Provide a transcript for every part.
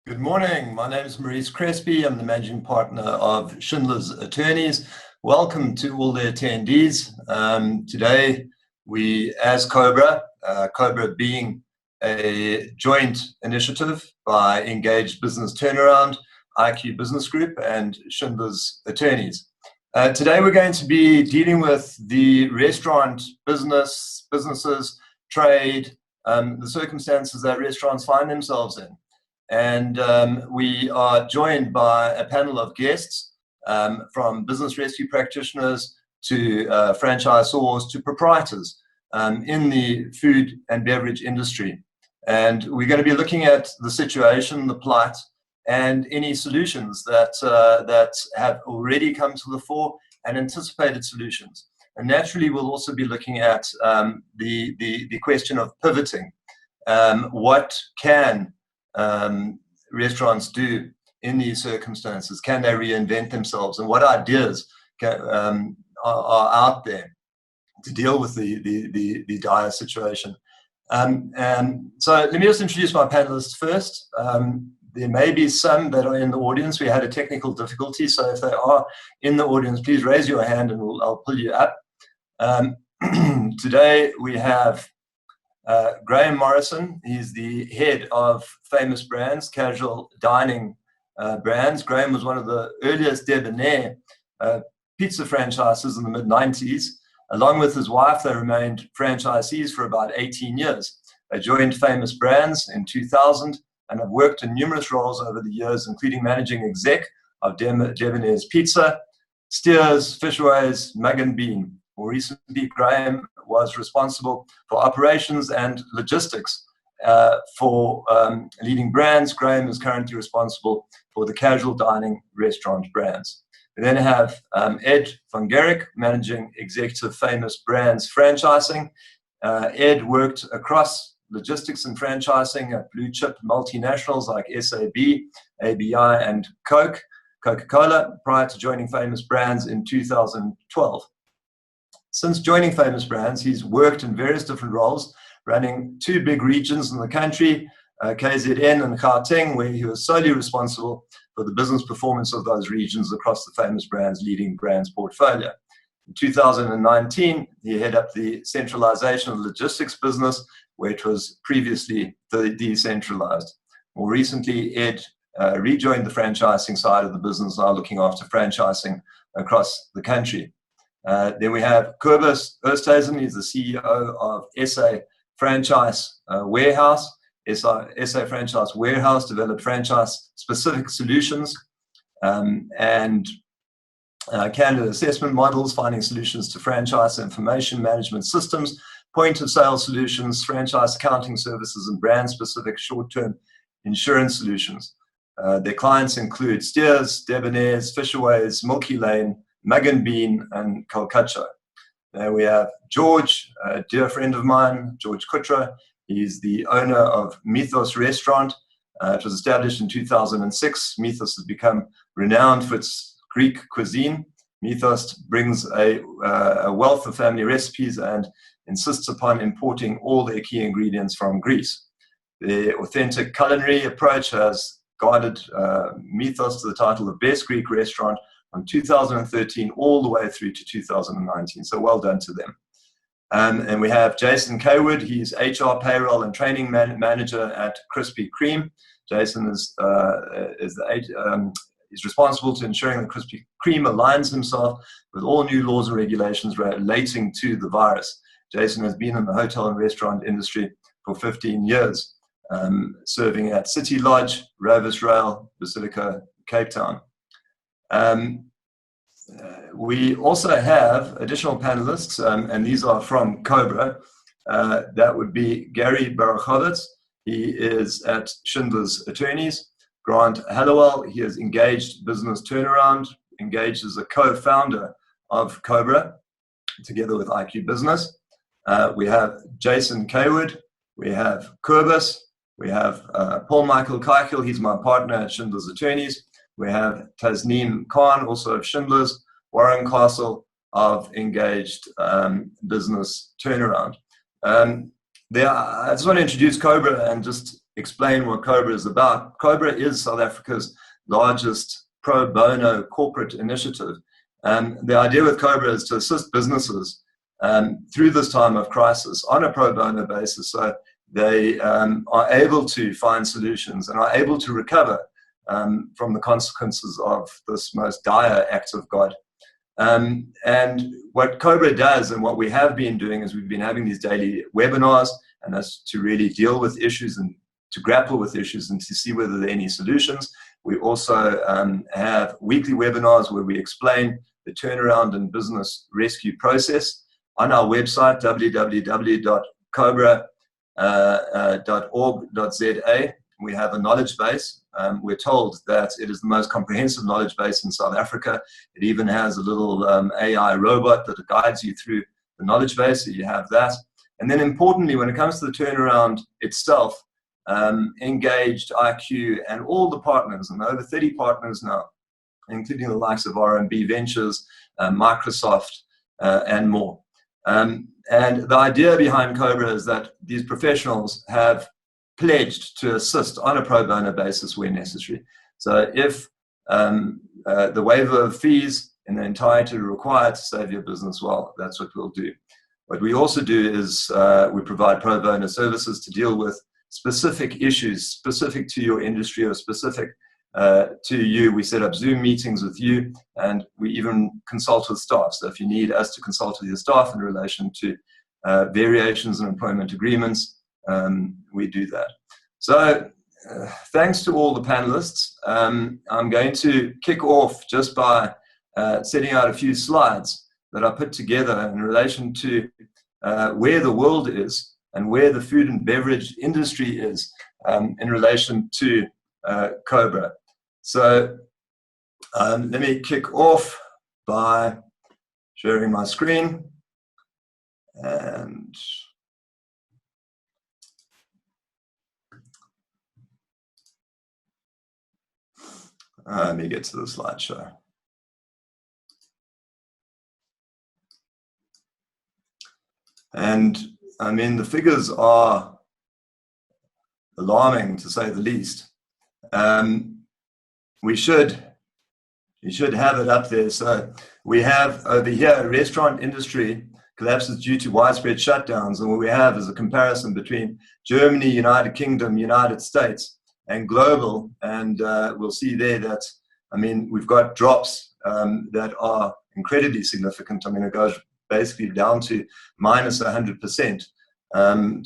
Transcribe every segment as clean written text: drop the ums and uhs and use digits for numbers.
Good morning. My name is Maurice Crespi. I'm the managing partner of Schindler's Attorneys. Welcome to all the attendees. Today, we, as COBRA, COBRA being a joint initiative by Engaged Business Turnaround, IQ Business Group, and Schindler's Attorneys. Today, we're going to be dealing with the restaurant businesses, trade, the circumstances that restaurants find themselves in. And we are joined by a panel of guests from business rescue practitioners to franchisors to proprietors in the food and beverage industry. And we're going to be looking at the situation, the plight, and any solutions that have already come to the fore and anticipated solutions. And naturally, we'll also be looking at the question of pivoting. What can restaurants do in these circumstances? Can they reinvent themselves? And what ideas are out there to deal with the dire situation? So let me just introduce my panelists first. There may be some that are in the audience. We had a technical difficulty, so if they are in the audience, please raise your hand and I'll pull you up. Today we have Graham Morrison. He's the head of Famous Brands, casual dining brands. Graham was one of the earliest debonair pizza franchises in the mid-90s. Along with his wife, they remained franchisees for about 18 years. They joined Famous Brands in 2000 and have worked in numerous roles over the years, including managing exec of Debonair's Pizza, Steers, Fishways, Mug & Bean. More recently, Graham was responsible for operations and logistics for leading brands. Graham is currently responsible for the casual dining restaurant brands. We then have Ed van Gerrick, Managing Executive Famous Brands Franchising. Ed worked across logistics and franchising at blue chip multinationals like SAB, ABI, and Coca-Cola, prior to joining Famous Brands in 2012. Since joining Famous Brands, he's worked in various different roles, running two big regions in the country, KZN and Gauteng, where he was solely responsible for the business performance of those regions across the Famous Brands leading brands portfolio. In 2019, he headed up the centralization of the logistics business, where it was previously decentralized. More recently, Ed rejoined the franchising side of the business, now looking after franchising across the country. Then we have Kobus Oosthuizen. He's the CEO of SA Franchise Warehouse. SA Franchise Warehouse developed franchise-specific solutions and candidate assessment models, finding solutions to franchise information management systems, point-of-sale solutions, franchise accounting services, and brand-specific short-term insurance solutions. Their clients include Steers, Debonair's, Fisherways, Milky Lane, Mug & Bean, and Calcutta. Then we have George, a dear friend of mine, George Kutra. He's the owner of Mythos Restaurant. It was established in 2006. Mythos has become renowned for its Greek cuisine. Mythos brings a wealth of family recipes and insists upon importing all their key ingredients from Greece. Their authentic culinary approach has guided Mythos to the title of Best Greek Restaurant from 2013 all the way through to 2019. So well done to them. And we have Jason Kaywood. He's HR, payroll, and training manager at Krispy Kreme. Jason is responsible to ensuring that Krispy Kreme aligns himself with all new laws and regulations relating to the virus. Jason has been in the hotel and restaurant industry for 15 years, serving at City Lodge, Rovers Rail, Basilica, Cape Town. We also have additional panelists, and these are from COBRA. That would be Gary Barachowitz. He is at Schindler's Attorneys. Grant Hallowell, he is Engaged Business Turnaround. Engaged is a co-founder of COBRA, together with IQ Business. We have Jason Kaywood. We have Kobus. We have Paul Michael Keichel. He's my partner at Schindler's Attorneys. We have Tasneem Khan, also of Schindler's, Warren Castle of Engaged Business Turnaround. I just want to introduce COBRA and just explain what COBRA is about. COBRA is South Africa's largest pro bono corporate initiative. The idea with COBRA is to assist businesses through this time of crisis on a pro bono basis, so they are able to find solutions and are able to recover from the consequences of this most dire act of God. And what COBRA does, and what we have been doing, is we've been having these daily webinars, and that's to really deal with issues and to grapple with issues and to see whether there are any solutions. We also have weekly webinars where we explain the turnaround and business rescue process on our website, www.cobra.org.za. We have a knowledge base. We're told that it is the most comprehensive knowledge base in South Africa. It even has a little AI robot that guides you through the knowledge base, so you have that. And then importantly, when it comes to the turnaround itself, Engaged, IQ, and all the partners, and over 30 partners now, including the likes of R&B Ventures, Microsoft, and more. And the idea behind COBRA is that these professionals have pledged to assist on a pro bono basis where necessary. So if the waiver of fees in the entirety required to save your business, well, that's what we'll do. What we also do is we provide pro bono services to deal with specific issues specific to your industry or specific to you. We set up Zoom meetings with you, and we even consult with staff. So if you need us to consult with your staff in relation to variations in employment agreements, we do that. So thanks to all the panelists. I'm going to kick off just by setting out a few slides that I put together in relation to where the world is and where the food and beverage industry is in relation to COBRA. So let me kick off by sharing my screen. And let me get to the slideshow. And I mean, the figures are alarming, to say the least. You should have it up there. So we have over here, restaurant industry collapses due to widespread shutdowns. And what we have is a comparison between Germany, United Kingdom, United States, and global. And we'll see there that, I mean, we've got drops that are incredibly significant. I mean, it goes basically down to minus 100%.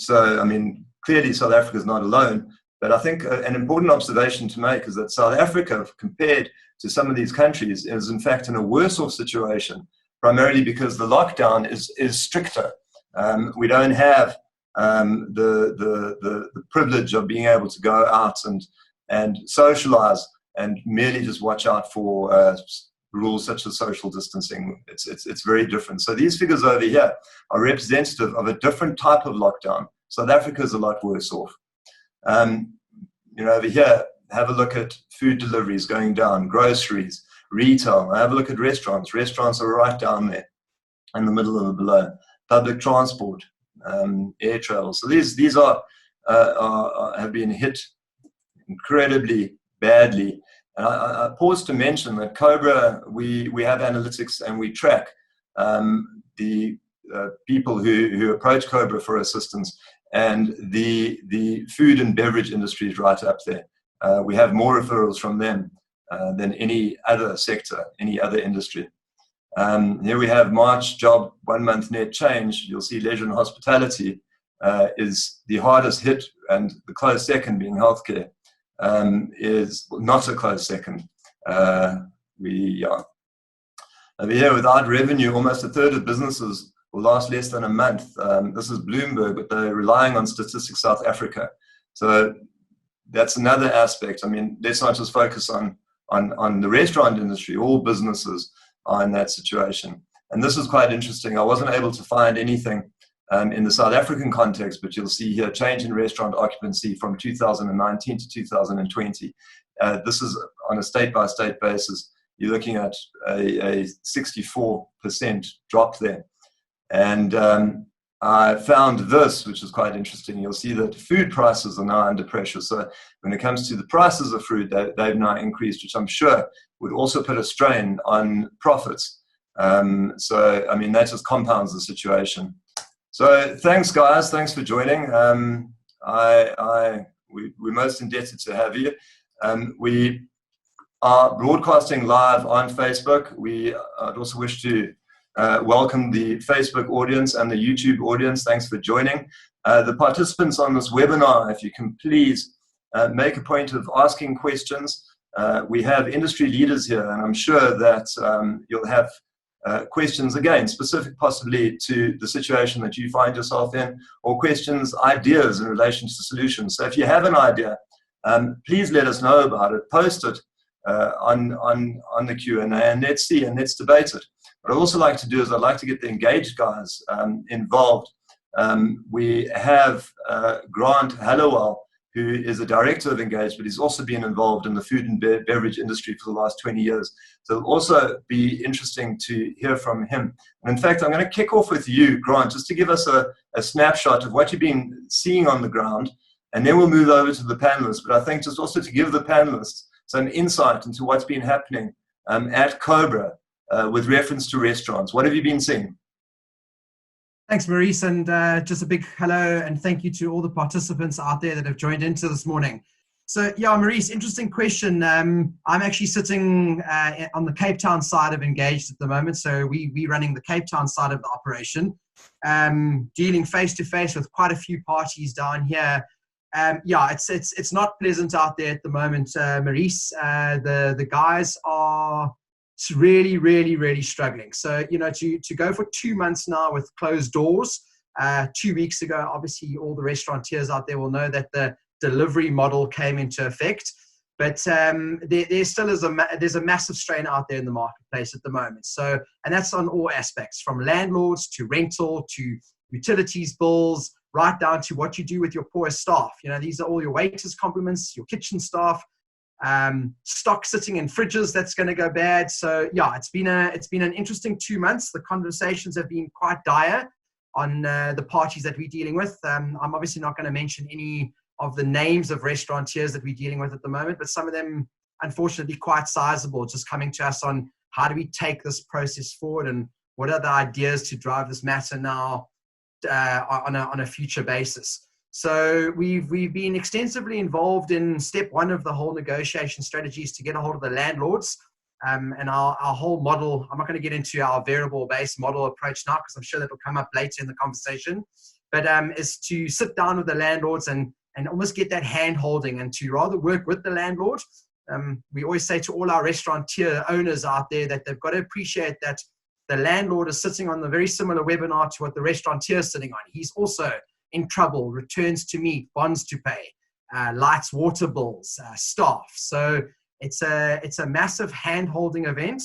So, I mean, clearly South Africa is not alone. But I think an important observation to make is that South Africa, compared to some of these countries, is in fact in a worse off situation, primarily because the lockdown is stricter. We don't have the privilege of being able to go out and socialize and merely just watch out for rules such as social distancing. It's very different. So these figures over here are representative of a different type of lockdown. South Africa is a lot worse off. You know, over here, have a look at food deliveries going down, groceries, retail. Have a look at restaurants. Restaurants are right down there in the middle of the below. Public transport, air travel. So these are have been hit incredibly badly. And I pause to mention that COBRA, we have analytics and we track the people who approach COBRA for assistance, and the food and beverage industry is right up there. We have more referrals from them than any other sector, any other industry. Here we have March job 1 month net change. You'll see leisure and hospitality is the hardest hit, and the close second being healthcare is not a close second. We are over here without revenue. Almost a third of businesses will last less than a month. This is Bloomberg, but they're relying on Statistics South Africa. So that's another aspect. I mean, let's not just focus on the restaurant industry. All businesses are in that situation. And this is quite interesting. I wasn't able to find anything in the South African context, but you'll see here change in restaurant occupancy from 2019 to 2020. This is on a state-by-state basis. You're looking at a 64% drop there. And I found this, which is quite interesting. You'll see that food prices are now under pressure. So when it comes to the prices of fruit, they've now increased, which I'm sure would also put a strain on profits. So, I mean, that just compounds the situation. So thanks, guys. Thanks for joining. We're most indebted to have you. We are broadcasting live on Facebook. I'd also wish to welcome the Facebook audience and the YouTube audience. Thanks for joining. The participants on this webinar, if you can please make a point of asking questions. We have industry leaders here, and I'm sure that you'll have questions, again, specific possibly to the situation that you find yourself in, or questions, ideas in relation to solutions. So if you have an idea, please let us know about it. Post it on the Q&A, and let's see, and let's debate it. What I also like to do is I'd like to get the engaged guys involved. We have Grant Hallowell, who is a director of Engage, but he's also been involved in the food and beverage industry for the last 20 years. So it'll also be interesting to hear from him. And in fact, I'm going to kick off with you, Grant, just to give us a snapshot of what you've been seeing on the ground, and then we'll move over to the panelists. But I think just also to give the panelists some insight into what's been happening at COBRA with reference to restaurants. What have you been seeing? Thanks, Maurice, and just a big hello and thank you to all the participants out there that have joined into this morning. So, yeah, Maurice, interesting question. I'm actually sitting on the Cape Town side of Engaged at the moment, so we're running the Cape Town side of the operation, dealing face-to-face with quite a few parties down here. Yeah, it's not pleasant out there at the moment, Maurice. The guys are really struggling. So, you know, to go for 2 months now with closed doors. 2 weeks ago, obviously all the restaurateurs out there will know that the delivery model came into effect, but there still is there's a massive strain out there in the marketplace at the moment. So, and that's on all aspects, from landlords to rental to utilities bills, right down to what you do with your poor staff. You know, these are all your waiters' compliments, your kitchen staff, stock sitting in fridges that's going to go bad. So yeah, it's been an interesting 2 months. The conversations have been quite dire on the parties that we're dealing with. I'm obviously not going to mention any of the names of restaurateurs that we're dealing with at the moment, but some of them, unfortunately, quite sizable, just coming to us on how do we take this process forward and what are the ideas to drive this matter now on a future basis. So we've been extensively involved in step one of the whole negotiation strategies to get a hold of the landlords, and our whole model. I'm not going to get into our variable-based model approach now because I'm sure that will come up later in the conversation, but is to sit down with the landlords and almost get that hand-holding and to rather work with the landlord. We always say to all our restaurateur owners out there that they've got to appreciate that the landlord is sitting on the very similar webinar to what the restaurateur is sitting on. He's also in trouble, returns to meet, bonds to pay, lights, water bills, staff. So it's a massive hand-holding event.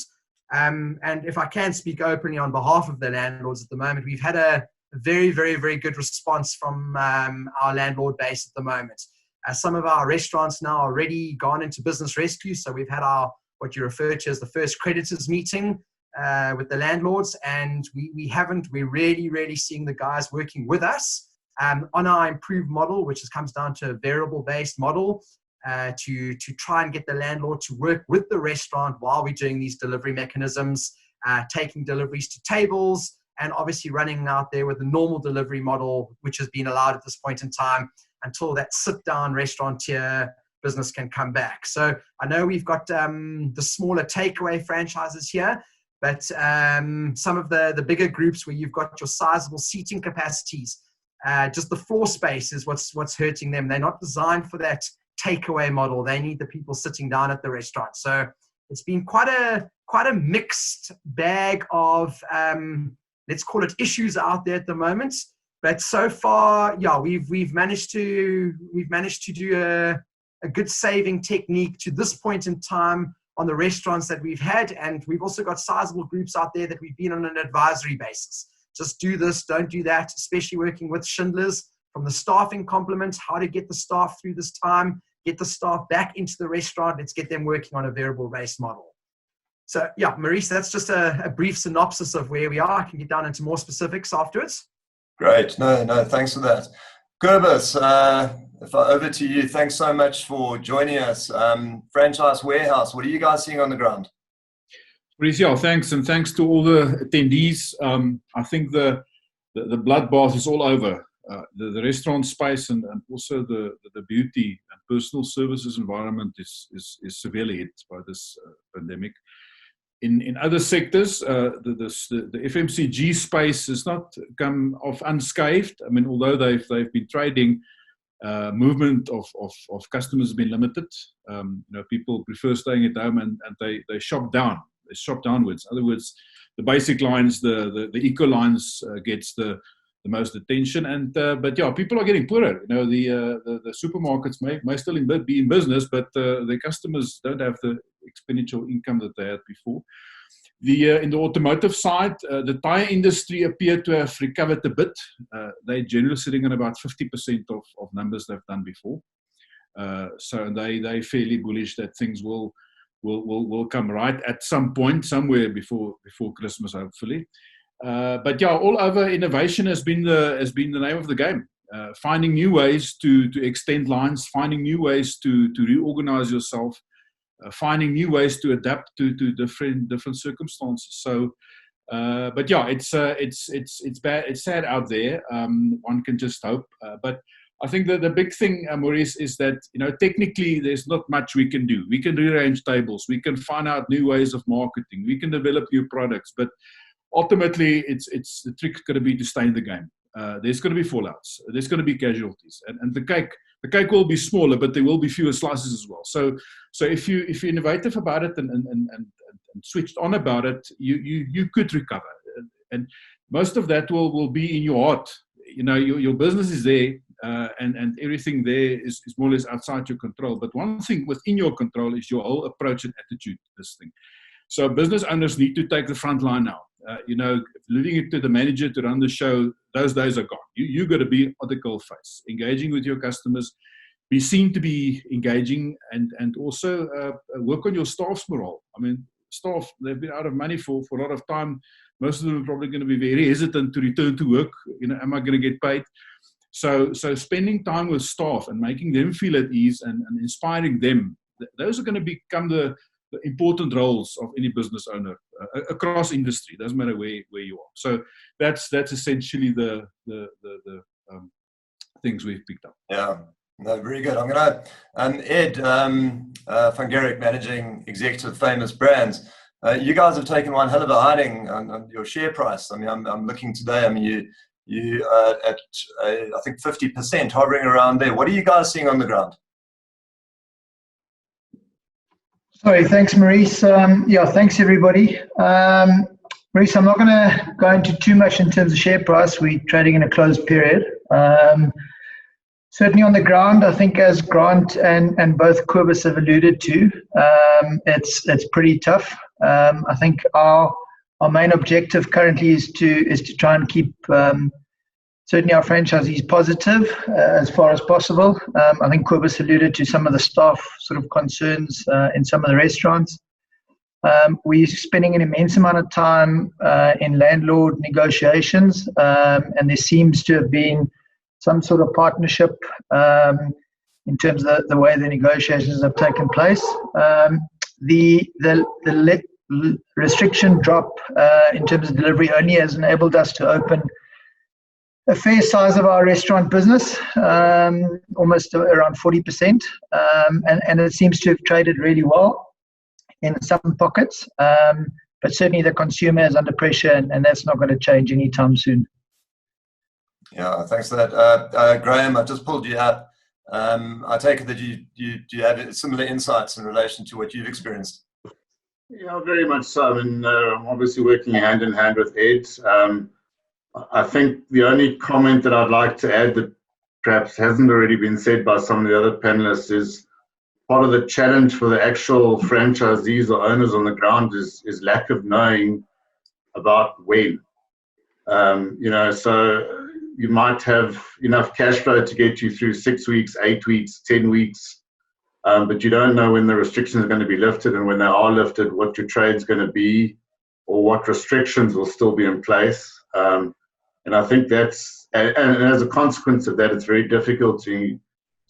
And if I can speak openly on behalf of the landlords at the moment, we've had a very good response from our landlord base at the moment. Some of our restaurants now are already gone into business rescue. So we've had what you refer to as the first creditors meeting with the landlords, and we're really seeing the guys working with us on our improved model, which comes down to a variable-based model, to try and get the landlord to work with the restaurant while we're doing these delivery mechanisms, taking deliveries to tables, and obviously running out there with the normal delivery model, which has been allowed at this point in time until that sit-down restaurateur business can come back. So I know we've got the smaller takeaway franchises here, but some of the bigger groups where you've got your sizable seating capacities, just the floor space is what's hurting them. They're not designed for that takeaway model. They need the people sitting down at the restaurant. So it's been quite a mixed bag of let's call it issues out there at the moment. But so far, yeah, we've managed to do a good saving technique to this point in time on the restaurants that we've had, and we've also got sizable groups out there that we've been on an advisory basis. Just do this, don't do that, especially working with Schindler's from the staffing complement, how to get the staff through this time, get the staff back into the restaurant. Let's get them working on a variable-based model. So yeah, Maurice, that's just a brief synopsis of where we are. I can get down into more specifics afterwards. Great. No, thanks for that. Kobus, over to you. Thanks so much for joining us. Franchise Warehouse, what are you guys seeing on the ground? Yeah, thanks, and thanks to all the attendees. I think the bloodbath is all over. The restaurant space and also the beauty and personal services environment is severely hit by this pandemic. In other sectors, the FMCG space has not come off unscathed. I mean, although they've been trading, movement of customers has been limited. People prefer staying at home and they shop down. They shop downwards. In other words, the basic lines, the eco lines gets the most attention. But yeah, people are getting poorer. The supermarkets may still be in business, but their customers don't have the exponential income that they had before. In the automotive side, the tyre industry appeared to have recovered a bit. They're generally sitting on about 50% of numbers they've done before. So they're fairly bullish that things will come right at some point, somewhere before Christmas, hopefully. But yeah, all over, innovation has been the name of the game. Finding new ways to extend lines, finding new ways to reorganize yourself, finding new ways to adapt to different circumstances. So, but yeah, it's bad, it's sad out there. One can just hope. But I think that the big thing, Maurice, is that technically there's not much we can do. We can rearrange tables, we can find out new ways of marketing, we can develop new products, but ultimately it's the trick is going to be to stay in the game. There's going to be fallouts, there's going to be casualties, and the cake will be smaller, but there will be fewer slices as well. So if you're innovative about it and switched on about it, you could recover, and most of that will be in your heart. Your business is there, and everything there is more or less outside your control. But one thing within your control is your whole approach and attitude to this thing. So business owners need to take the front line now. Leaving it to the manager to run the show, those days are gone. You got to be on the coal face, engaging with your customers, be seen to be engaging, and also work on your staff's morale. I mean, staff, they've been out of money for a lot of time. Most of them are probably going to be very hesitant to return to work. Am I going to get paid? So spending time with staff and making them feel at ease and inspiring them, those are going to become the important roles of any business owner across industry. Doesn't matter where you are. So that's essentially the things we've picked up. Yeah, no, very good. I'm going to Ed van Gerrick, managing executive of Famous Brands. You guys have taken one hell of a hiding on your share price. I mean, I'm looking today. I mean, you at I think 50%, hovering around there. What are you guys seeing on the ground? Sorry, thanks, Maurice. Thanks, everybody. Maurice, I'm not going to go into too much in terms of share price. We're trading in a closed period. Certainly on the ground, I think as Grant and both Kobus have alluded to, it's pretty tough. I think our main objective currently is to try and keep certainly our franchisees positive as far as possible. I think Kobus alluded to some of the staff sort of concerns in some of the restaurants. We're spending an immense amount of time in landlord negotiations, and there seems to have been some sort of partnership in terms of the way the negotiations have taken place. The restriction drop in terms of delivery only has enabled us to open a fair size of our restaurant business, almost around 40%, and it seems to have traded really well in some pockets, but certainly the consumer is under pressure, and that's not going to change anytime soon. Yeah, thanks for that. Graham, I just pulled you out. I take it that you have similar insights in relation to what you've experienced. Yeah, very much so. I mean, I'm obviously working hand in hand with Ed. I think the only comment that I'd like to add that perhaps hasn't already been said by some of the other panelists is part of the challenge for the actual franchisees or owners on the ground is lack of knowing about when. So you might have enough cash flow to get you through 6 weeks, 8 weeks, 10 weeks, but you don't know when the restrictions are going to be lifted, and when they are lifted, what your trade's going to be or what restrictions will still be in place. And I think that's, and as a consequence of that, it's very difficult to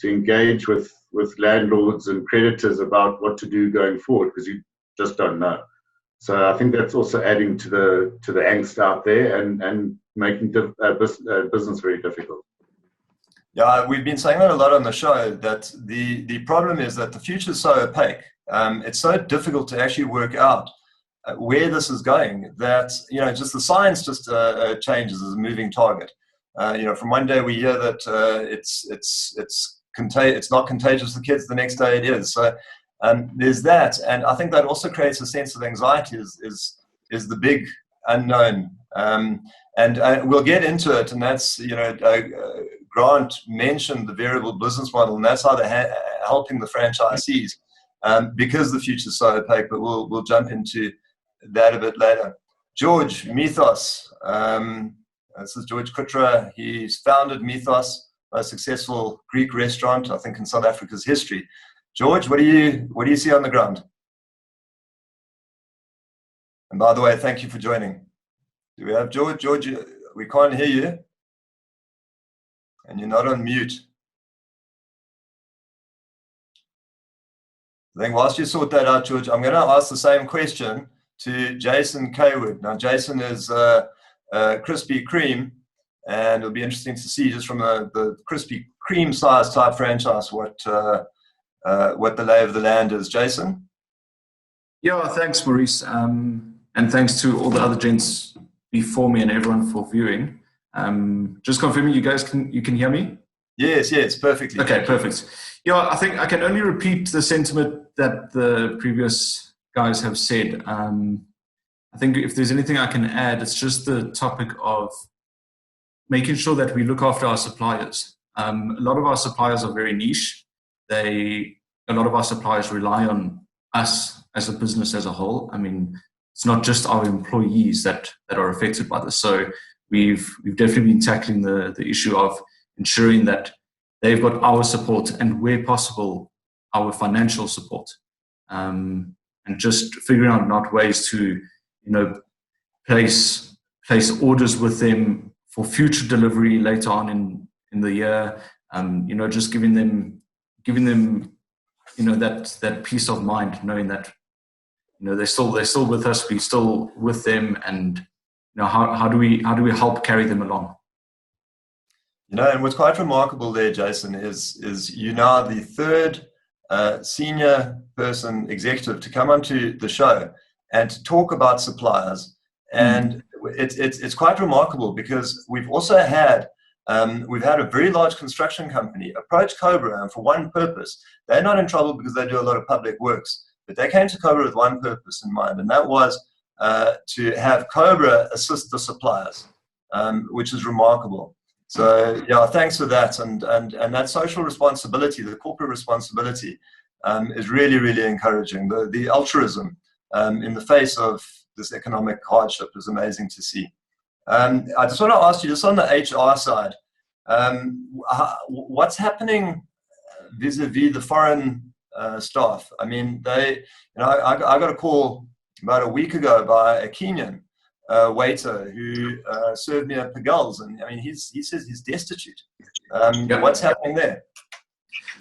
engage with landlords and creditors about what to do going forward, because you just don't know. So I think that's also adding to the angst out there and making business very difficult. Yeah, we've been saying that a lot on the show, that the problem is that the future is so opaque. It's so difficult to actually work out where this is going, that, you know, just the science just changes as a moving target. You know, from one day we hear that it's not contagious for kids, the next day it is. So there's that, and I think that also creates a sense of anxiety. Is the big unknown, and we'll get into it. And that's, you know, Grant mentioned the variable business model, and that's how they're helping the franchisees, because the future is so opaque. But we'll jump into that a bit later. George, Mythos. This is George Kutra. He's founded Mythos, a successful Greek restaurant, I think, in South Africa's history. George, what do you see on the ground? And by the way, thank you for joining. Do we have George? George, we can't hear you. And you're not on mute. I think whilst you sort that out, George, I'm going to ask the same question to Jason Kaywood. Now, Jason is Krispy Kreme, and it'll be interesting to see, just from the Krispy Kreme size type franchise, what the lay of the land is. Jason? Yeah, thanks, Maurice. And thanks to all the other gents before me and everyone for viewing. Just confirming, you can hear me? Yes, perfectly. Okay, perfect. Yeah, I think I can only repeat the sentiment that the previous guys have said. I think if there's anything I can add, it's just the topic of making sure that we look after our suppliers. A lot of our suppliers are very niche. A lot of our suppliers rely on us as a business as a whole. I mean, it's not just our employees that are affected by this. So we've definitely been tackling the issue of ensuring that they've got our support, and where possible, our financial support, and just figuring out ways to, you know, place orders with them for future delivery later on in the year. You know, just giving them, you know, that peace of mind, knowing that, you know, they're still with us, we're still with them, and, you know, how do we help carry them along? You know, and what's quite remarkable there, Jason, is you now the third senior person, executive, to come onto the show and to talk about suppliers. And it's quite remarkable, because we've also had a very large construction company approach COBRA, and for one purpose. They're not in trouble because they do a lot of public works, but they came to COBRA with one purpose in mind, and that was to have COBRA assist the suppliers, which is remarkable. So yeah, thanks for that, and that social responsibility, the corporate responsibility, is really, really encouraging. The altruism in the face of this economic hardship is amazing to see. I just want to ask you, just on the HR side, what's happening vis-a-vis the foreign staff? I mean, I got a call about a week ago by a Kenyan waiter who served me at Pagel's, and I mean, he says he's destitute. Yep. What's happening there?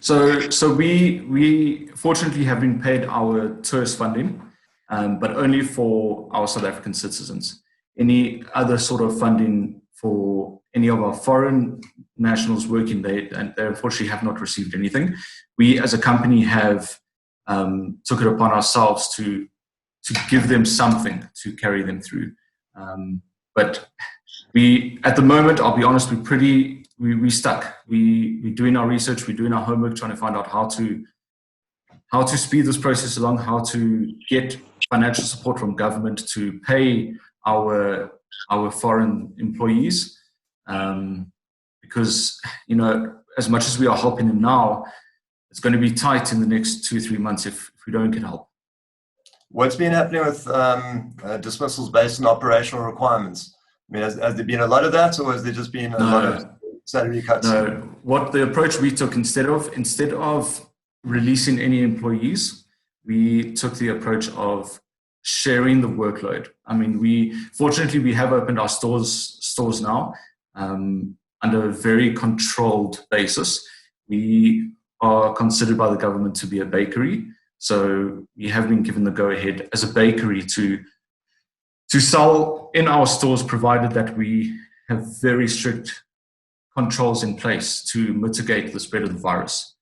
So we fortunately have been paid our tourist funding, but only for our South African citizens. Any other sort of funding for any of our foreign nationals working there, and they unfortunately have not received anything. We as a company have took it upon ourselves to give them something to carry them through. But we, at the moment, I'll be honest, we're stuck. We're doing our research, we're doing our homework, trying to find out how to speed this process along, how to get financial support from government to pay our foreign employees, because, you know, as much as we are helping them now, it's going to be tight in the next 2-3 months if we don't get help. What's been happening with dismissals based on operational requirements? I mean, has there been a lot of that, or has there just been a lot of salary cuts? No. What the approach we took, instead of releasing any employees, we took the approach of sharing the workload. I mean, fortunately we have opened our stores now under a very controlled basis. We are considered by the government to be a bakery, so we have been given the go-ahead as a bakery to sell in our stores, provided that we have very strict controls in place to mitigate the spread of the virus.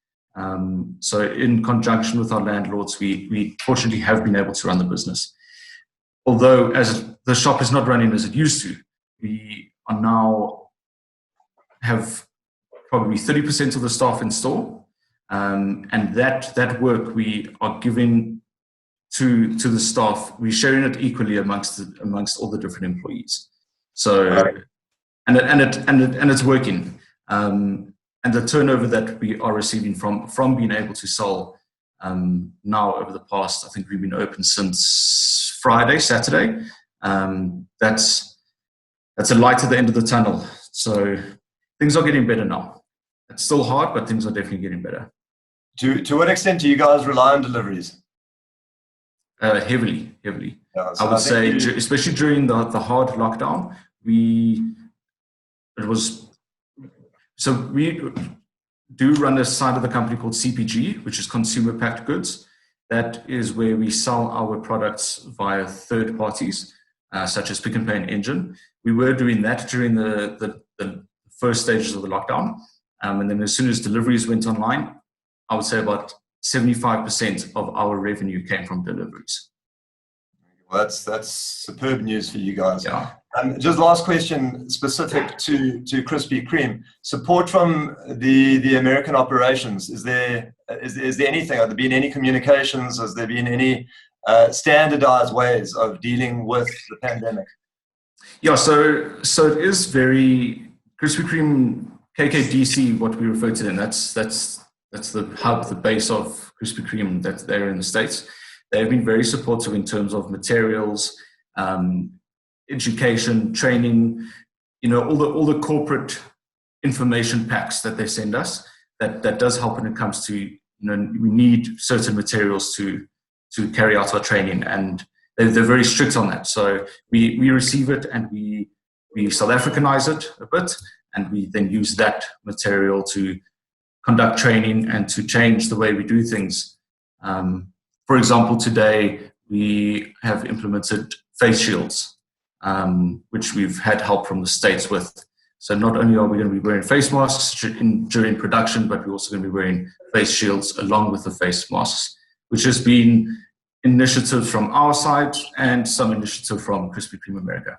So in conjunction with our landlords, we fortunately have been able to run the business. Although as the shop is not running as it used to, we are now have probably 30% of the staff in store. And that work we are giving to the staff. We're sharing it equally amongst all the different employees. So, and it's working. And the turnover that we are receiving from being able to sell now over the past, I think we've been open since Saturday. That's a light at the end of the tunnel. So things are getting better now. It's still hard, but things are definitely getting better. To what extent do you guys rely on deliveries? Heavily. Yeah, so I would say, especially during the hard lockdown, we do run a side of the company called CPG, which is consumer packed goods. That is where we sell our products via third parties, such as Pick n Pay and Engine. We were doing that during the first stages of the lockdown. And then as soon as deliveries went online, I would say about 75% of our revenue came from deliveries. Well, that's superb news for you guys. Yeah. Just last question specific to Krispy Kreme. Support from the American operations. Is there anything? Have there been any communications? Has there been any standardized ways of dealing with the pandemic? Yeah, so it is very Krispy Kreme KKDC, what we refer to them. That's the hub, the base of Krispy Kreme that's there in the States. They've been very supportive in terms of materials, education, training, all the corporate information packs that they send us. That does help when it comes to, we need certain materials to carry out our training, and they're very strict on that. So we receive it and we South Africanize it a bit, and we then use that material to conduct training and to change the way we do things. For example, today we have implemented face shields, which we've had help from the States with. So not only are we going to be wearing face masks during production, but we're also going to be wearing face shields along with the face masks, which has been initiatives from our side and some initiative from Krispy Kreme America.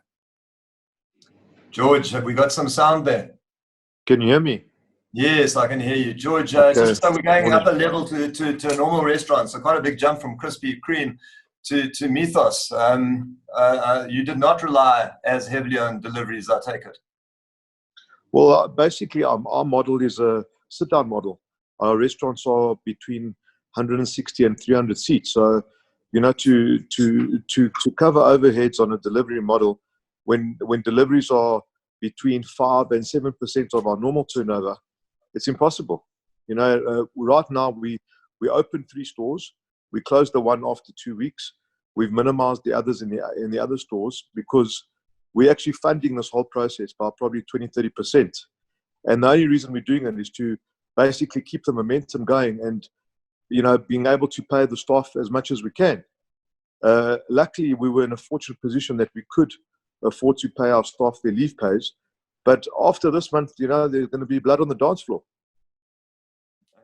George, have we got some sound there? Can you hear me? Yes, I can hear you. George, Okay. just so we're going up a level to a normal restaurant, so quite a big jump from Krispy Kreme to Mythos. You did not rely as heavily on deliveries, I take it. Well, basically, our model is a sit-down model. Our restaurants are between 160 and 300 seats. So, to cover overheads on a delivery model, when deliveries are between 5 and 7% of our normal turnover, it's impossible. Right now we opened 3 stores. We closed the one after 2 weeks. We've minimized the others in the other stores because we're actually funding this whole process by probably 20-30%. And the only reason we're doing it is to basically keep the momentum going and, being able to pay the staff as much as we can. Luckily, we were in a fortunate position that we could afford to pay our staff their leave pays. But after this month, there's going to be blood on the dance floor.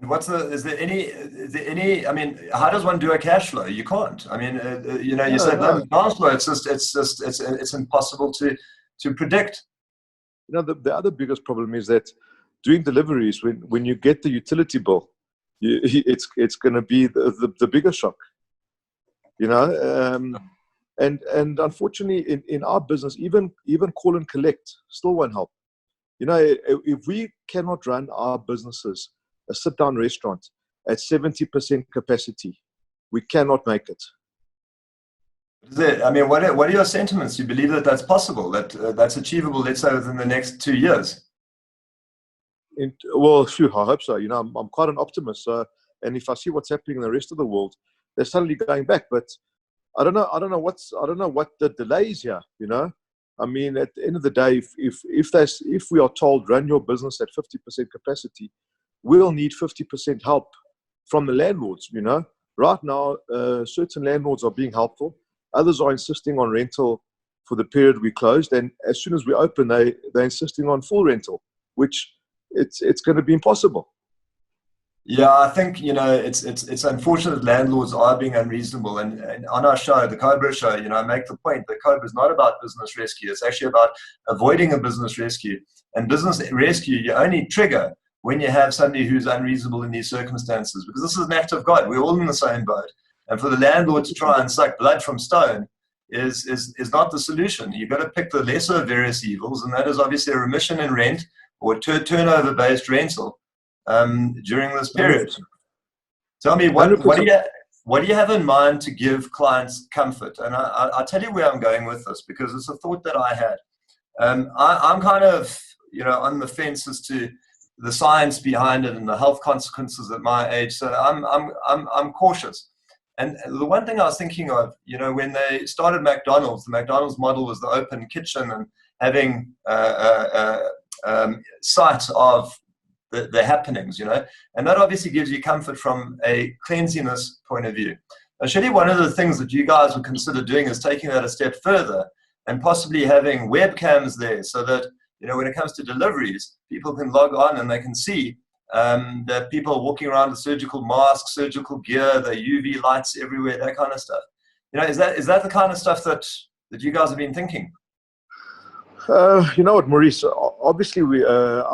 And is there any, how does one do a cash flow? You can't. You said blood on the dance floor, it's impossible to predict. The other biggest problem is that doing deliveries, when you get the utility bill, it's going to be the bigger shock. And unfortunately, in our business, even call and collect still won't help. If we cannot run our businesses, a sit-down restaurant, at 70% capacity, we cannot make it. What are your sentiments? You believe that that's possible, that's achievable, let's say, within the next 2 years? Well, sure, I hope so. I'm quite an optimist. And if I see what's happening in the rest of the world, they're suddenly going back. But I don't know what the delay is here. You know, I mean, at the end of the day, if we are told run your business at 50% capacity, we'll need 50% help from the landlords. You know, right now, certain landlords are being helpful. Others are insisting on rental for the period we closed, and as soon as we open, they're insisting on full rental, which it's going to be impossible. Yeah, I think, you know, it's unfortunate landlords are being unreasonable. And on our show, the COBRA show, you know, I make the point that COBRA is not about business rescue. It's actually about avoiding a business rescue. And business rescue, you only trigger when you have somebody who's unreasonable in these circumstances, because this is an act of God. We're all in the same boat. And for the landlord to try and suck blood from stone is not the solution. You've got to pick the lesser of various evils, and that is obviously a remission in rent or turnover-based rental during this period. Tell me, what do you have in mind to give clients comfort? And I'll tell you where I'm going with this, because it's a thought that I had. I'm kind of, you know, on the fence as to the science behind it and the health consequences at my age. So I'm cautious. And the one thing I was thinking of, you know, when they started McDonald's, the McDonald's model was the open kitchen and having sight of the happenings, you know, and that obviously gives you comfort from a cleanliness point of view. Actually, one of the things that you guys would consider doing is taking that a step further and possibly having webcams there, so that, you know, when it comes to deliveries, people can log on and they can see that people are walking around with surgical masks, surgical gear, the UV lights everywhere, that kind of stuff. You know, is that the kind of stuff that you guys have been thinking? You know what, Maurice, obviously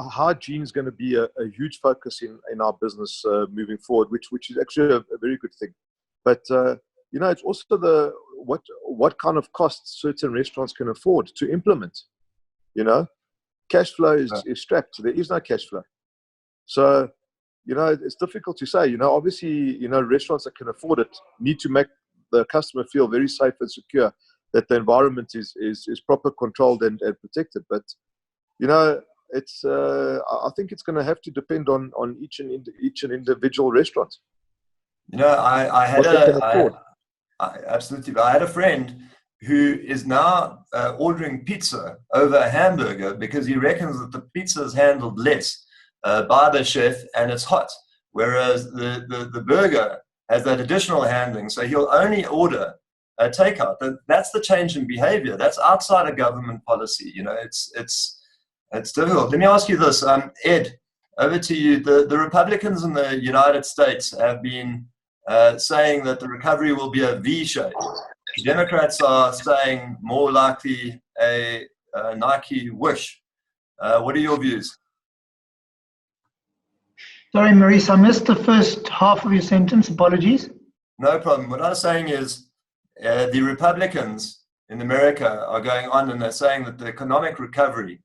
hygiene is going to be a huge focus in our business moving forward, which is actually a very good thing. But, you know, it's also what kind of costs certain restaurants can afford to implement. You know, cash flow is strapped. There is no cash flow. So, you know, it's difficult to say. You know, obviously, you know, restaurants that can afford it need to make the customer feel very safe and secure, that the environment is proper controlled and protected. But, you know, it's I think it's going to have to depend on each and individual restaurant. You know, I had absolutely. I had a friend who is now ordering pizza over a hamburger because he reckons that the pizza is handled less by the chef and it's hot, whereas the burger has that additional handling. So he'll only order a takeout. That's the change in behavior. That's outside of government policy. You know, it's difficult. Let me ask you this, Ed, over to you. The Republicans in the United States have been saying that the recovery will be a V shape. The Democrats are saying more likely a Nike whoosh. What are your views? Sorry, Maurice, I missed the first half of your sentence. Apologies. No problem. What I was saying is the Republicans in America are going on and they're saying that the economic recovery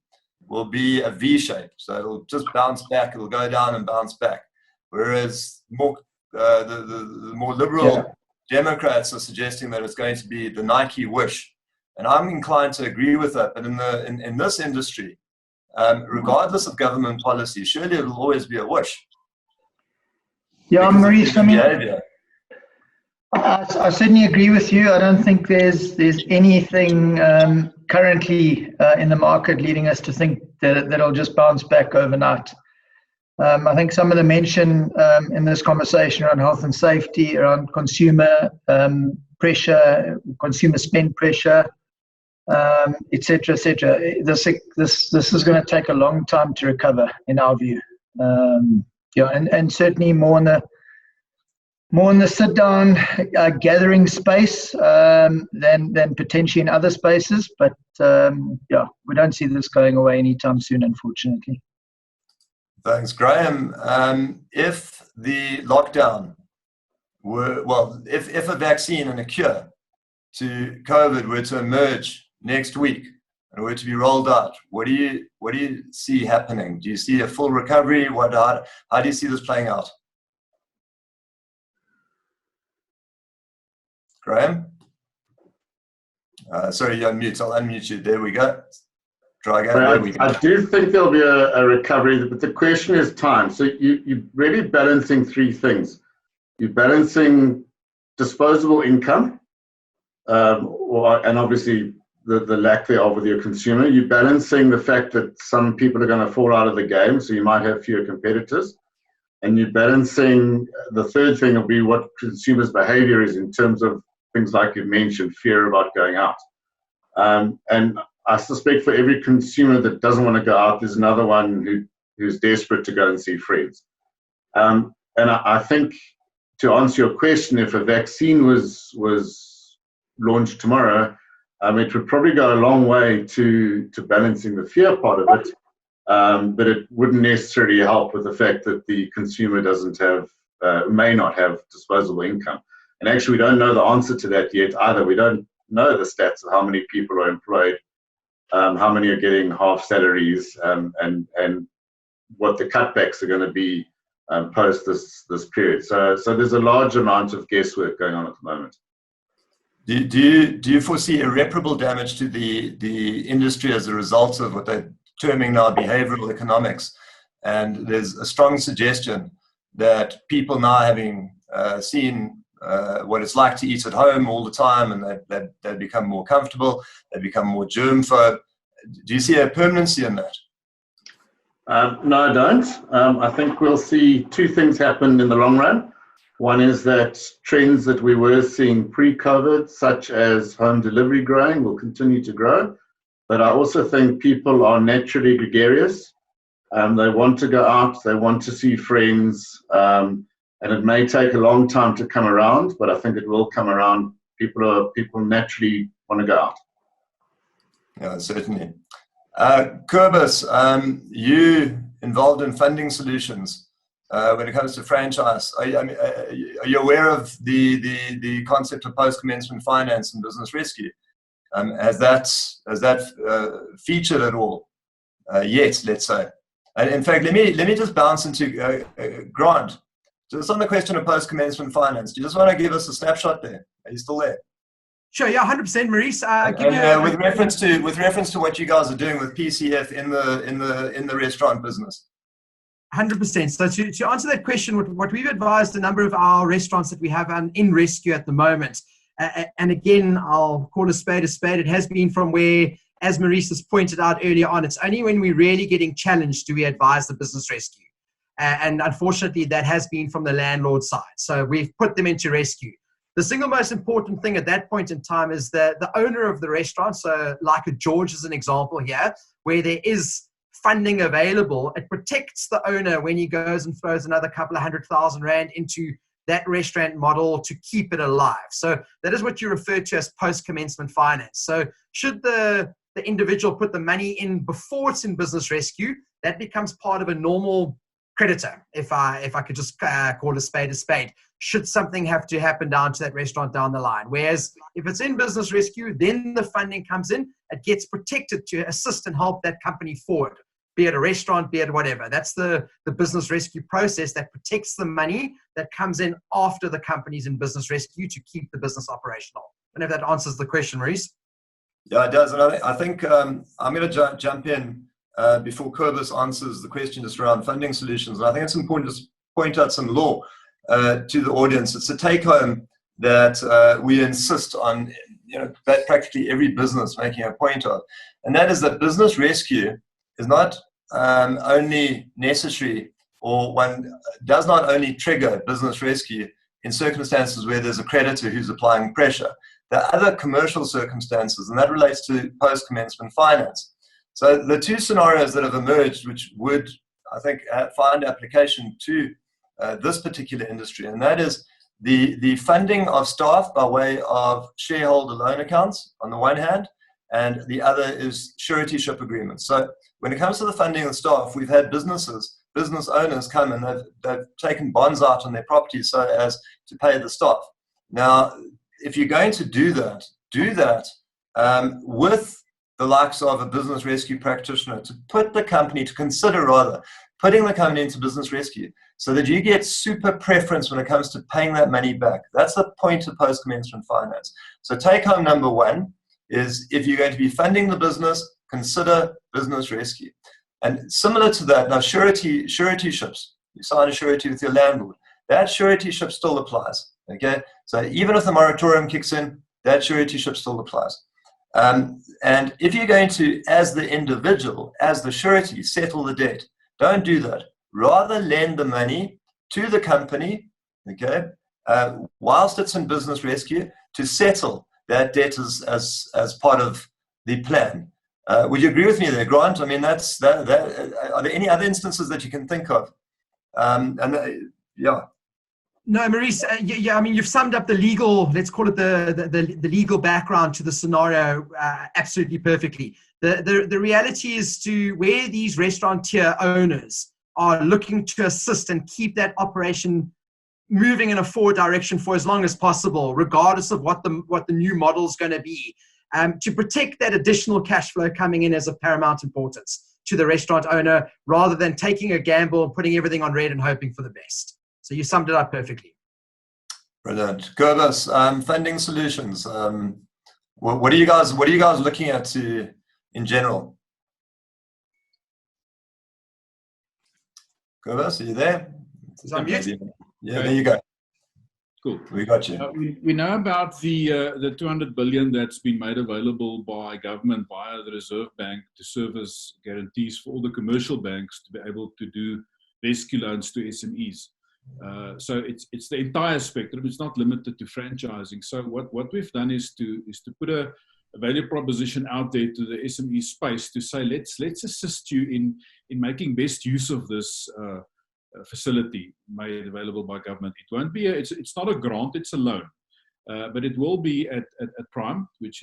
will be a V shape. So it'll just bounce back. It'll go down and bounce back. Whereas the more liberal Democrats are suggesting that it's going to be the Nike whoosh. And I'm inclined to agree with that. But in this industry, regardless of government policy, surely it will always be a whoosh. Yeah, Maurice, I mean, I certainly agree with you. I don't think there's anything currently in the market leading us to think that it'll just bounce back overnight. I think some of the mention in this conversation around health and safety, around consumer pressure, consumer spend pressure, et cetera, et cetera. This is going to take a long time to recover, in our view. And certainly more in the sit down gathering space than potentially in other spaces. But we don't see this going away anytime soon, unfortunately. Thanks, Graham. If the lockdown if a vaccine and a cure to COVID were to emerge next week and were to be rolled out, what do you see happening? Do you see a full recovery? How do you see this playing out? Graham? Sorry, you're on mute. I'll unmute you. There we go. Try again. There we go. I do think there'll be a recovery, but the question is time. So you're really balancing three things. You're balancing disposable income, and obviously the lack thereof with your consumer. You're balancing the fact that some people are going to fall out of the game, so you might have fewer competitors. And you're balancing, the third thing will be what consumers' behavior is in terms of things like you mentioned, fear about going out. And I suspect for every consumer that doesn't want to go out, there's another one who's desperate to go and see friends. And I think, to answer your question, if a vaccine was launched tomorrow, it would probably go a long way to balancing the fear part of it, but it wouldn't necessarily help with the fact that the consumer may not have disposable income. And actually, we don't know the answer to that yet either. We don't know the stats of how many people are employed, how many are getting half salaries, and what the cutbacks are going to be post this period. So there's a large amount of guesswork going on at the moment. Do you foresee irreparable damage to the industry as a result of what they're terming now behavioral economics? And there's a strong suggestion that people now, having seen what it's like to eat at home all the time, and they become more comfortable, they become more germ-phobe. Do you see a permanency in that? No, I don't. I think we'll see two things happen in the long run. One is that trends that we were seeing pre-COVID, such as home delivery growing, will continue to grow. But I also think people are naturally gregarious. They want to go out, they want to see friends, and it may take a long time to come around, but I think it will come around. People naturally want to go out. Yeah, certainly. Kobus, you involved in funding solutions when it comes to franchise. Are you aware of the concept of post-commencement finance and business rescue? Has that featured at all yet, let's say? And in fact, let me just bounce into Grant. Just on the question of post-commencement finance, do you just want to give us a snapshot there? Are you still there? Sure, yeah, 100%, Maurice. With reference to what you guys are doing with PCF in the restaurant business. 100%. So to answer that question, what we've advised a number of our restaurants that we have in rescue at the moment, and again, I'll call a spade. It has been from where, as Maurice has pointed out earlier on, it's only when we're really getting challenged do we advise the business rescue. And unfortunately, that has been from the landlord side. So we've put them into rescue. The single most important thing at that point in time is the owner of the restaurant. So like a George is an example here, where there is funding available. It protects the owner when he goes and throws another couple of $100,000 into that restaurant model to keep it alive. So that is what you refer to as post-commencement finance. So should the individual put the money in before it's in business rescue, that becomes part of a normal creditor, if I could just call a spade, should something have to happen down to that restaurant down the line. Whereas if it's in business rescue, then the funding comes in, it gets protected to assist and help that company forward, be it a restaurant, be it whatever. That's the business rescue process that protects the money that comes in after the company's in business rescue to keep the business operational. I don't know if that answers the question, Maurice. Yeah, it does. And I think I'm going to jump in before Kobus answers the question just around funding solutions. And I think it's important to point out some law to the audience. It's a take-home that we insist on, that practically every business making a point of. And that is that business rescue is not only necessary, or one does not only trigger business rescue in circumstances where there's a creditor who's applying pressure. There are other commercial circumstances, and that relates to post-commencement finance. So the two scenarios that have emerged, which would, I think, find application to this particular industry, and that is the funding of staff by way of shareholder loan accounts on the one hand, and the other is suretyship agreements. So when it comes to the funding of staff, we've had business owners come and they've taken bonds out on their properties so as to pay the staff. Now, if you're going to do that with the likes of a business rescue practitioner, to consider putting the company into business rescue so that you get super preference when it comes to paying that money back. That's the point of post-commencement finance. So take home number one is, if you're going to be funding the business, consider business rescue. And similar to that, now suretyships, you sign a surety with your landlord, that suretyship still applies. Okay, so even if the moratorium kicks in, that suretyship still applies. And if you're going to, as the individual, as the surety, settle the debt, don't do that. Rather lend the money to the company, okay, whilst it's in business rescue, to settle that debt as part of the plan. Would you agree with me there, Grant? I mean, are there any other instances that you can think of? Yeah. No, Maurice, I mean, you've summed up the legal, let's call it the legal background to the scenario absolutely perfectly. The reality is to where these restaurateur owners are looking to assist and keep that operation moving in a forward direction for as long as possible, regardless of what the new model is going to be, to protect that additional cash flow coming in as of paramount importance to the restaurant owner, rather than taking a gamble and putting everything on red and hoping for the best. So you summed it up perfectly. Brilliant. Kobus, funding solutions. What are you guys looking at in general? Kobus, are you there? Is on mute? Yeah, okay. There you go. Cool. We got you. We know about the 200 billion that's been made available by government via the Reserve Bank to serve as guarantees for all the commercial banks to be able to do rescue loans to SMEs. So it's the entire spectrum. It's not limited to franchising. So what we've done is to put a value proposition out there to the SME space to say let's assist you in making best use of this facility made available by government. It won't be it's not a grant, it's a loan, but it will be at prime, which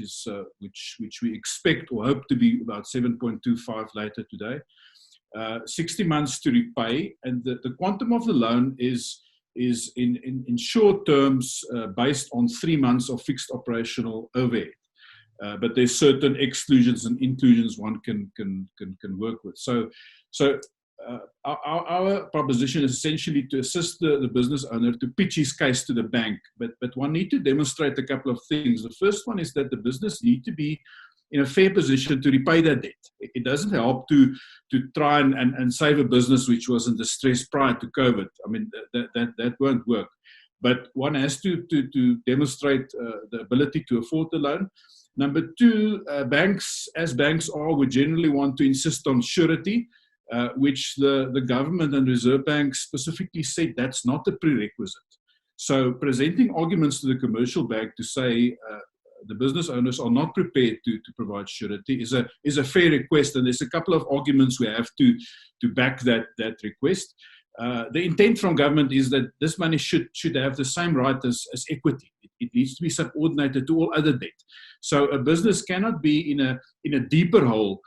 we expect or hope to be about 7.25 later today. 60 months to repay, and the quantum of the loan is in short terms based on 3 months of fixed operational overhead. But there's certain exclusions and inclusions one can work with. So our proposition is essentially to assist the business owner to pitch his case to the bank. But one need to demonstrate a couple of things. The first one is that the business need to be in a fair position to repay that debt. It doesn't help to try and save a business which was in distress prior to COVID. I mean, that won't work. But one has to demonstrate the ability to afford the loan. Number two, banks would generally want to insist on surety, which the government and Reserve Bank specifically said that's not a prerequisite. So presenting arguments to the commercial bank to say the business owners are not prepared to provide surety is a fair request, and there's a couple of arguments we have to back that request. The intent from government is that this money should have the same right as equity. It needs to be subordinated to all other debt. So a business cannot be in a deeper hole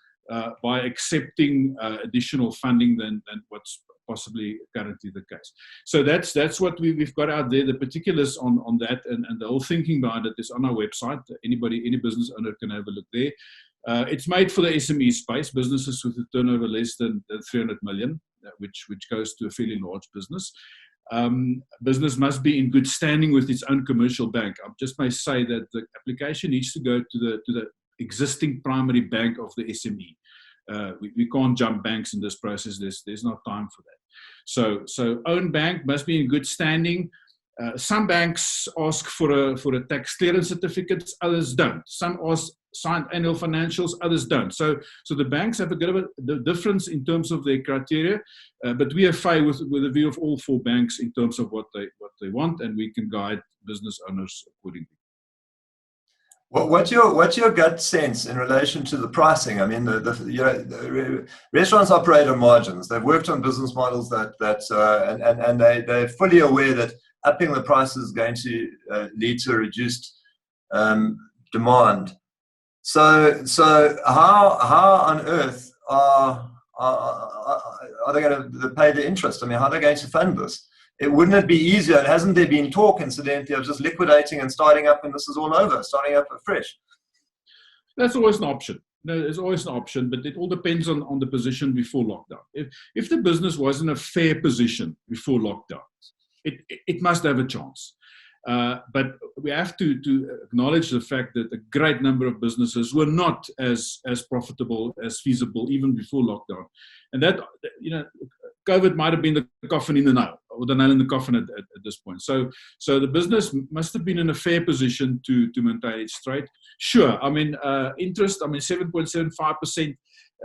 by accepting additional funding than what's possibly currently the case. So that's what we've got out there. The particulars on that and the whole thinking behind it is on our website. Any business owner can have a look there. It's made for the SME space, businesses with a turnover less than 300 million, which goes to a fairly large business. Business must be in good standing with its own commercial bank. I just may say that the application needs to go to the existing primary bank of the SME. We can't jump banks in this process. There's not time for that. So own bank must be in good standing. Some banks ask for a tax clearance certificate, others don't. Some ask signed annual financials, others don't. So the banks have a bit of the difference in terms of their criteria, but we are fine with a view of all four banks in terms of what they want, and we can guide business owners accordingly. Well, what's your gut sense in relation to the pricing? I mean, the restaurants operate on margins. They've worked on business models and they're fully aware that upping the price is going to lead to a reduced demand. So how on earth are they going to pay the interest? I mean, how are they going to fund this? Wouldn't it be easier, and hasn't there been talk, incidentally, of just liquidating and starting up when this is all over, starting up afresh? That's always an option. No, there's always an option, but it all depends on the position before lockdown. If the business was in a fair position before lockdown, it must have a chance. But we have to acknowledge the fact that a great number of businesses were not as profitable, as feasible, even before lockdown. And that, COVID might have been the coffin in the nail, or the nail in the coffin at this point. So the business must have been in a fair position to maintain it straight. Sure, I mean, interest, I mean, 7.75%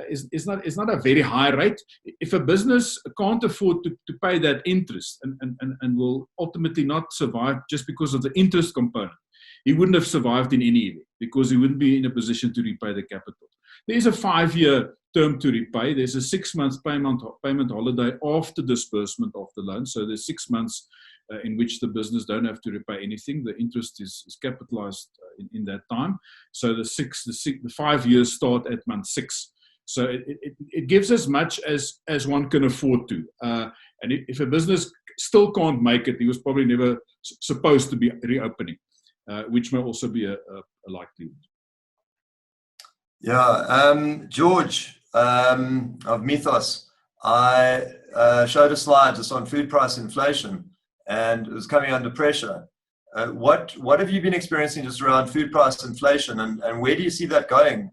is not a very high rate. If a business can't afford to pay that interest and will ultimately not survive just because of the interest component, he wouldn't have survived in any event because he wouldn't be in a position to repay the capital. There's a 5-year term to repay. There's a 6 months payment holiday after disbursement of the loan. So there's 6 months in which the business don't have to repay anything. The interest is capitalized in that time. So the 5 years start at month 6. So it gives as much as one can afford to. And if a business still can't make it, he was probably never supposed to be reopening, which may also be a likelihood. Yeah, George of Mythos, I showed a slide just on food price inflation, and it was coming under pressure. What have you been experiencing just around food price inflation, and where do you see that going?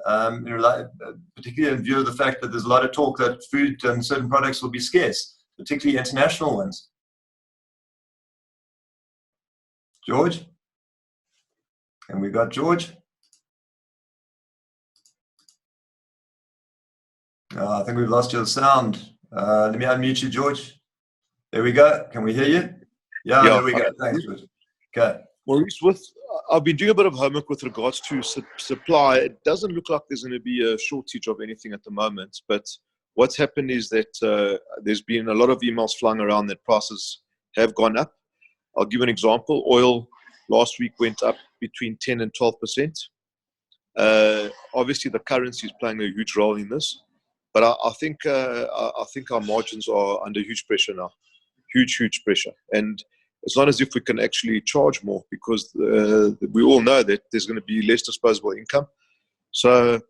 Particularly in view of the fact that there's a lot of talk that food and certain products will be scarce, particularly international ones. George? And we got George. I think we've lost your sound. Let me unmute you, George. There we go. Can we hear you? Yeah. There we go. Thanks, George. Okay. Maurice, I've been doing a bit of homework with regards to supply. It doesn't look like there's going to be a shortage of anything at the moment, but what's happened is that there's been a lot of emails flying around that prices have gone up. I'll give an example. Oil last week went up between 10 and 12%. Obviously, the currency is playing a huge role in this, but I think our margins are under huge pressure now, huge pressure. And it's not as if we can actually charge more because we all know that there's going to be less disposable income. So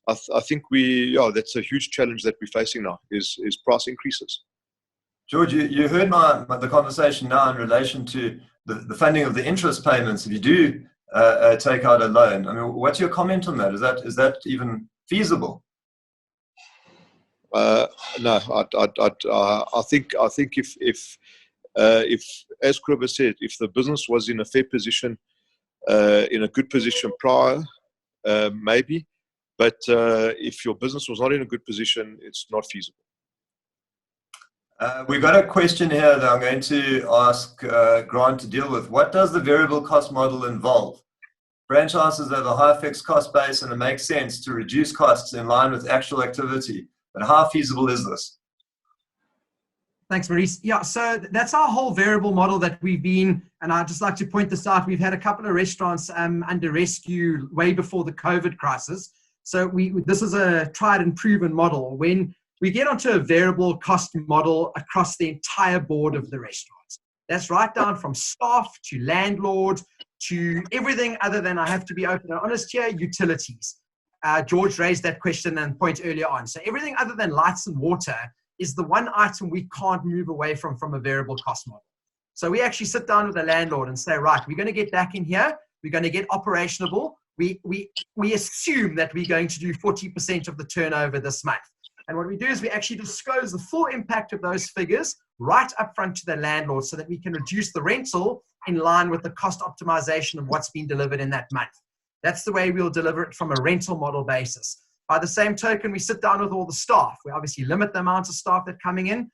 I think that's a huge challenge that we're facing now is price increases. George, you heard the conversation now in relation to the funding of the interest payments if you do take out a loan. I mean, what's your comment on that? Is that even feasible? No, I think if as Krispy said, if the business was in a fair position, in a good position prior, maybe, but if your business was not in a good position, it's not feasible. We've got a question here that I'm going to ask Grant to deal with. What does the variable cost model involve? Franchises have a high fixed cost base and it makes sense to reduce costs in line with actual activity. But how feasible is this? Thanks, Maurice. Yeah, so that's our whole variable model that we've been, and I'd just like to point this out, we've had a couple of restaurants under rescue way before the COVID crisis. So this is a tried and proven model. When we get onto a variable cost model across the entire board of the restaurants, that's right down from staff to landlord to everything other than, I have to be open and honest here, utilities. George raised that question and point earlier on. So everything other than lights and water is the one item we can't move away from a variable cost model. So we actually sit down with the landlord and say, right, we're going to get back in here. We're going to get operational. We assume that we're going to do 40% of the turnover this month. And what we do is we actually disclose the full impact of those figures right up front to the landlord so that we can reduce the rental in line with the cost optimization of what's been delivered in that month. That's the way we'll deliver it from a rental model basis. By the same token, we sit down with all the staff. We obviously limit the amount of staff that are coming in.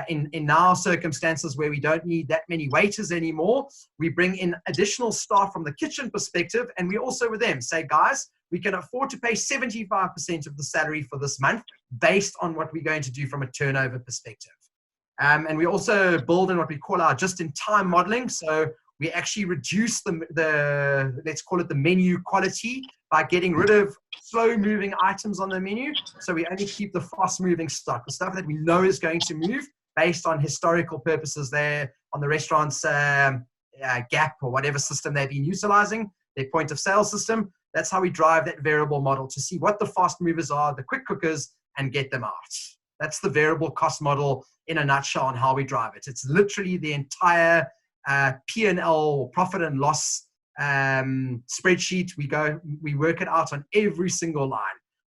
In now circumstances where we don't need that many waiters anymore, we bring in additional staff from the kitchen perspective, and we also with them say, guys, we can afford to pay 75% of the salary for this month based on what we're going to do from a turnover perspective. And we also build in what we call our just-in-time modeling. So we actually reduce the let's call it the menu quality by getting rid of slow-moving items on the menu. So we only keep the fast-moving stock, the stuff that we know is going to move based on historical purposes there on the restaurant's GAP or whatever system they've been utilizing, their point of sale system. That's how we drive that variable model to see what the fast movers are, the quick cookers, and get them out. That's the variable cost model in a nutshell on how we drive it. It's literally the entire P&L or profit and loss spreadsheet. We work it out on every single line.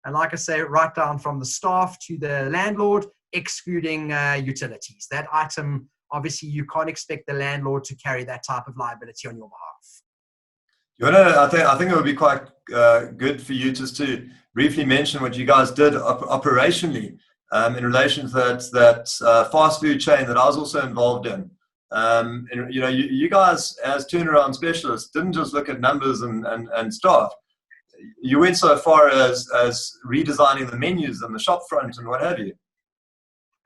And like I say, right down from the staff to the landlord, excluding utilities. That item, obviously, you can't expect the landlord to carry that type of liability on your behalf. I think it would be quite good for you just to briefly mention what you guys did operationally in relation to that fast food chain that I was also involved in. And, you guys as turnaround specialists didn't just look at numbers and staff. You went so far as redesigning the menus and the shop front and what have you.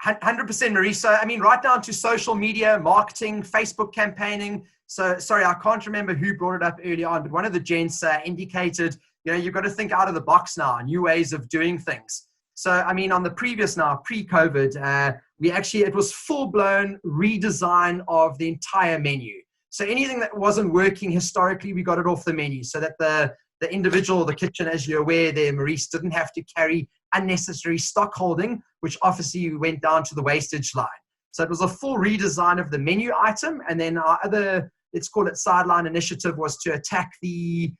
100%, Maurice. So, I mean, right down to social media, marketing, Facebook campaigning. So, sorry, I can't remember who brought it up early on, but one of the gents indicated, you've got to think out of the box now, new ways of doing things. So, I mean, on the previous now, pre-COVID, it was full-blown redesign of the entire menu. So anything that wasn't working historically, we got it off the menu so that the individual, the kitchen, as you're aware there, Maurice, didn't have to carry unnecessary stock holding, which obviously went down to the wastage line. So it was a full redesign of the menu item. And then our other, let's call it sideline initiative, was to attack the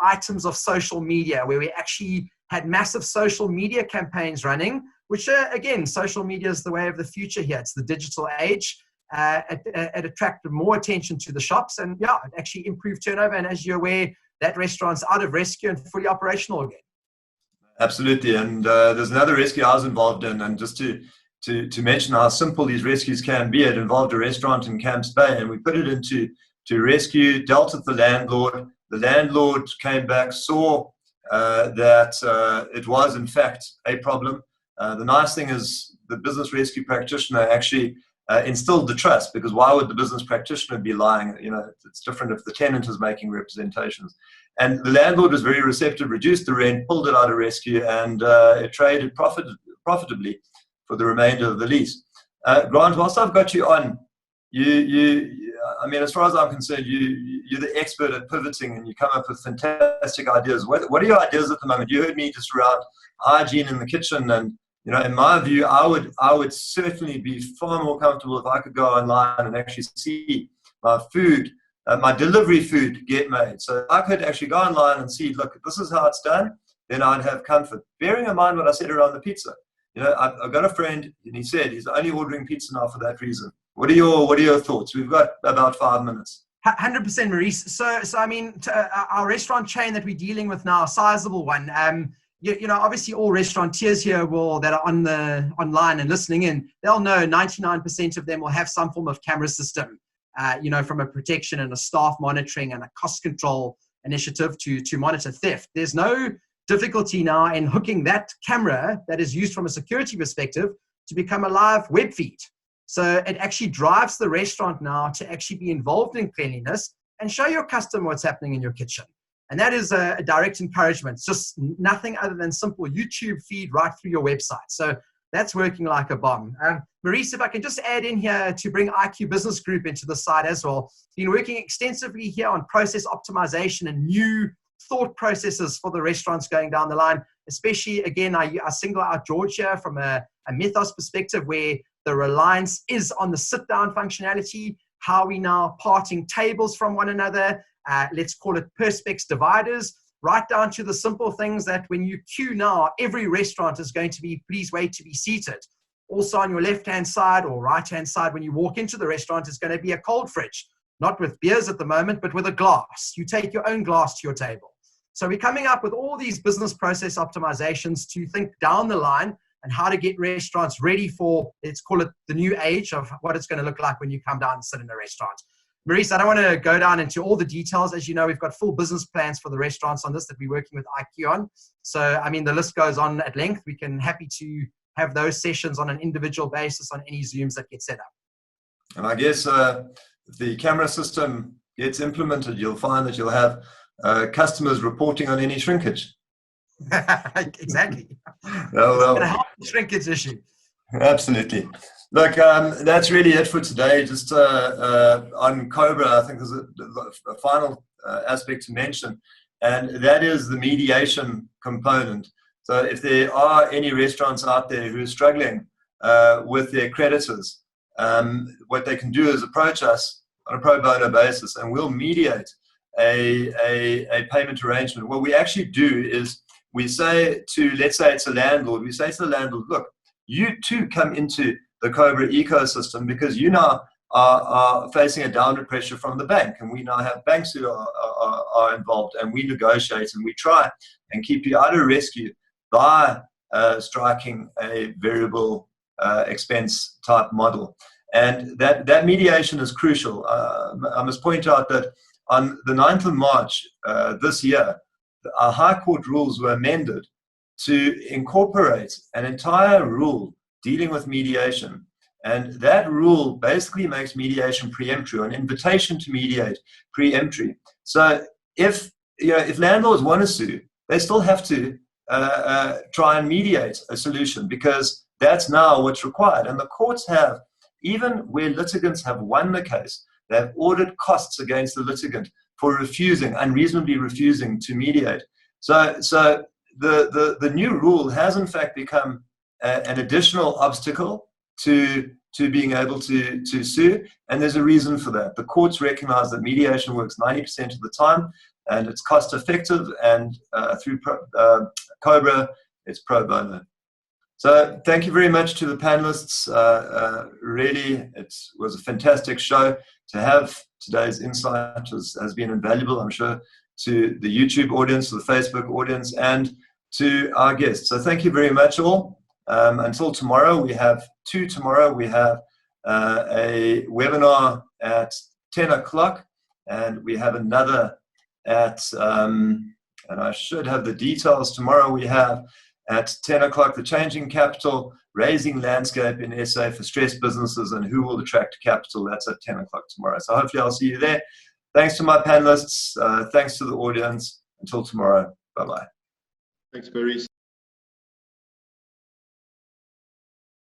items of social media, where we actually had massive social media campaigns running, which again, social media is the way of the future here. It's the digital age. It attracted more attention to the shops, and it actually improved turnover. And as you're aware, that restaurant's out of rescue and fully operational again. Absolutely. And there's another rescue I was involved in, and just to mention how simple these rescues can be, it involved a restaurant in Camps Bay, and we put it into rescue, dealt with the landlord. The landlord came back, saw that it was in fact a problem. The nice thing is the business rescue practitioner actually instilled the trust, because why would the business practitioner be lying? It's different if the tenant is making representations. And the landlord was very receptive, reduced the rent, pulled it out of rescue, and it traded profitably for the remainder of the lease. Grant, whilst I've got you on, I mean, as far as I'm concerned, you're the expert at pivoting, and you come up with fantastic ideas. What are your ideas at the moment? You heard me just around hygiene in the kitchen, and in my view, I would certainly be far more comfortable if I could go online and actually see my food, my delivery food get made. So I could actually go online and see, look, this is how it's done. Then I'd have comfort. Bearing in mind what I said around the pizza. I've got a friend, and he said he's only ordering pizza now for that reason. What are your thoughts? We've got about 5 minutes. 100%, Maurice. So I mean, our restaurant chain that we're dealing with now, a sizable one. Obviously all restaurateurs here that are online and listening in, they'll know 99% of them will have some form of camera system, from a protection and a staff monitoring and a cost control initiative to monitor theft. There's no difficulty now in hooking that camera that is used from a security perspective to become a live web feed. So it actually drives the restaurant now to actually be involved in cleanliness and show your customer what's happening in your kitchen. And that is a direct encouragement. It's just nothing other than simple YouTube feed right through your website. So that's working like a bomb. Maurice, if I can just add in here to bring IQ Business Group into the site as well. Been working extensively here on process optimization and new thought processes for the restaurants going down the line. Especially, again, I single out Georgia from a mythos perspective, where the reliance is on the sit-down functionality, how we now parting tables from one another, let's call it perspex dividers, right down to the simple things that when you queue now, every restaurant is going to be, please wait to be seated. Also on your left-hand side or right-hand side, when you walk into the restaurant, is going to be a cold fridge, not with beers at the moment, but with a glass. You take your own glass to your table. So we're coming up with all these business process optimizations to think down the line and how to get restaurants ready for, let's call it the new age of what it's going to look like when you come down and sit in a restaurant. Maurice, I don't want to go down into all the details. As you know, we've got full business plans for the restaurants on this that we're working with IQ on. So, I mean, the list goes on at length. We can happy to have those sessions on an individual basis on any Zooms that get set up. And I guess if the camera system gets implemented, you'll find that you'll have customers reporting on any shrinkage. Exactly. Well, and help the shrinkage issue. Absolutely. Look, that's really it for today. Just on COBRA, I think there's a final aspect to mention, and that is the mediation component. So if there are any restaurants out there who are struggling with their creditors, what they can do is approach us on a pro bono basis, and we'll mediate a payment arrangement. What we actually do is we say to, let's say it's a landlord, we say to the landlord, look, you too come into the COBRA ecosystem, because you now are facing a downward pressure from the bank, and we now have banks who are involved, and we negotiate and we try and keep you out of rescue by striking a variable expense type model. And that mediation is crucial. I must point out that on the 9th of March this year, our High Court rules were amended to incorporate an entire rule dealing with mediation. And that rule basically makes mediation preemptory, or an invitation to mediate preemptory. So if landlords want to sue, they still have to try and mediate a solution, because that's now what's required. And the courts have, even where litigants have won the case, they've ordered costs against the litigant for unreasonably refusing to mediate. So the new rule has in fact become an additional obstacle to being able to sue, and there's a reason for that. The courts recognize that mediation works 90% of the time, and it's cost effective, and through COBRA, it's pro bono. So thank you very much to the panelists. Really, it was a fantastic show. To have today's insight has been invaluable, I'm sure, to the YouTube audience, to the Facebook audience, and to our guests. So thank you very much all. Until tomorrow, we have a webinar at 10 o'clock, and we have another at, and I should have the details tomorrow, we have at 10 o'clock, the Changing Capital, Raising Landscape in SA for Stressed Businesses and Who Will Attract Capital. That's at 10 o'clock tomorrow. So hopefully I'll see you there. Thanks to my panelists. Thanks to the audience. Until tomorrow. Bye-bye. Thanks, Maurice.